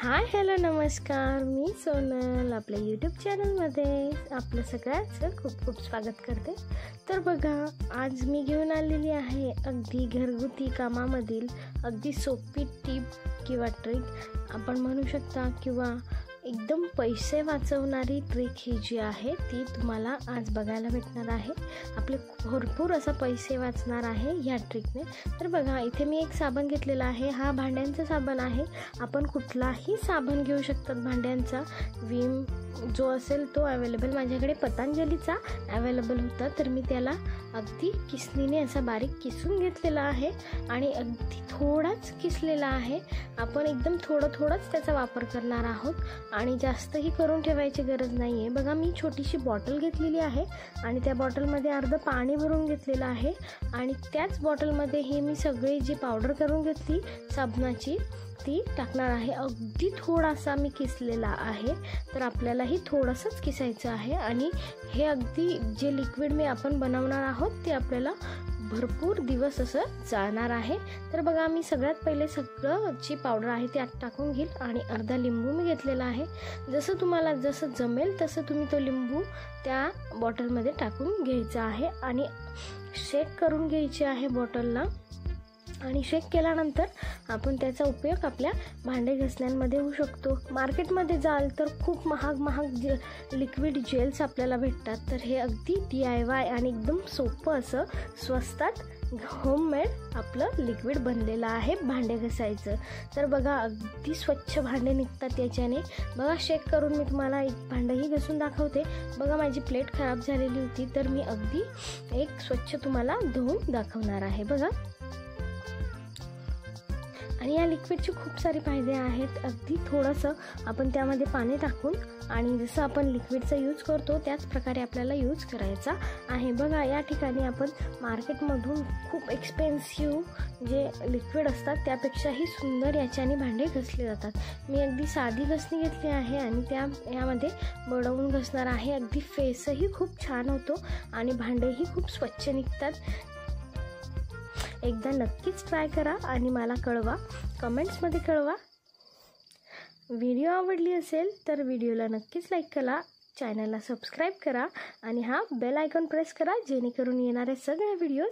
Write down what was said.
Hi hello नमस्कार, मी सोनल आपल्या YouTube चॅनलमध्ये आपलं सगळ्यांचं खूप खूप स्वागत करते। तर बघा, आज मी घेऊन आलेली आहे अगदी घरगुती कामामधील अगदी सोपी टिप किंवा ट्रिक आपण म्हणू शकता, किंवा एकदम पैसे वाचवणारी ट्रिक ही जी आहे ती तुम्हाला आज बघायला भेटणार आहे। आपले भरपूर असा पैसे वाचणार आहे ह्या ट्रिकने। तर बघा, इथे मी एक साबण घेतलेला आहे। हा भांड्यांचा साबण आहे। आपण कुठलाही साबण घेऊ शकतात भांड्यांचा, विम जो असेल तो अवेलेबल। माझ्याकडे पतंजलीचा अवेलेबल होता, तर मी त्याला अगदी किसणीने असा बारीक किसून घेतलेला आहे आणि अगदी थोडाच किसलेला आहे। आपण एकदम थोडंच त्याचा वापर करणार आहोत आणि जास्तही करून ठेवायची गरज नाही आहे। बघा, मी छोटीशी बॉटल घेतलेली आहे आणि त्या बॉटलमध्ये अर्ध पाणी भरून घेतलेलं आहे आणि त्याच बॉटलमध्ये हे मी सगळी जी पावडर करून घेतली साबणाची ती टाकणार आहे। अगदी थोडासा मी किसलेला आहे, तर आपल्यालाही थोडंसंच किसायचं आहे आणि हे अगदी जे लिक्विड आपण बनवणार आहोत ते आपल्याला भरपूर दिवस असं जाणार आहे। तर बघा, मी सगळ्यात पहिले सगळं जी पावडर आहे ती आत टाकून घेईल आणि अर्धा लिंबू मी घेतलेला आहे। जसं तुम्हाला जसं जमेल तसं तुम्ही तो लिंबू त्या बॉटलमध्ये टाकून घ्यायचा आहे आणि शेक करून घ्यायचे आहे बॉटलला। आणि शेक केल्यानंतर आपण त्याचा उपयोग आपल्या भांडे घासण्यांमध्ये होऊ शकतो। मार्केटमध्ये जाल तर खूप महाग लिक्विड जेल्स आपल्याला भेटतात, तर हे अगदी DIY आणि एकदम सोपं असं स्वस्तात होममेड आपलं लिक्विड बनलेलं आहे भांडे घासायचं। तर बघा, अगदी स्वच्छ भांडे निघतात याच्याने। बघा, शेक करून मी तुम्हाला एक भांडंही घासून दाखवते। बघा, माझी प्लेट खराब झालेली होती, तर मी अगदी एक स्वच्छ तुम्हाला धुवून दाखवणार आहे। बघा, आणि या लिक्विडचे खूप सारे फायदे आहेत। अगदी थोडंसं आपण त्यामध्ये पाणी टाकून आणि जसं आपण लिक्विडचा यूज करतो त्याच प्रकारे आपल्याला यूज करायचा आहे। बघा, या ठिकाणी आपण मार्केटमधून खूप एक्सपेन्सिव्ह जे लिक्विड असतात त्यापेक्षाही सुंदर याच्याने भांडे घासले जातात। मी अगदी साधी घासणी घेतली आहे आणि यामध्ये बुडवून घासणार आहे। अगदी फेसही खूप छान होतो आणि भांडेही खूप स्वच्छ निघतात। एकदा नक्कीच ट्राय करा आणि मला कळवा, कमेंट्समध्ये कळवा। व्हिडिओ आवडली असेल तर व्हिडिओला नक्कीच लाईक करा, चॅनलला सबस्क्राईब करा आणि हा बेल आयकॉन प्रेस करा, जेणेकरून येणारे सगळे व्हिडिओ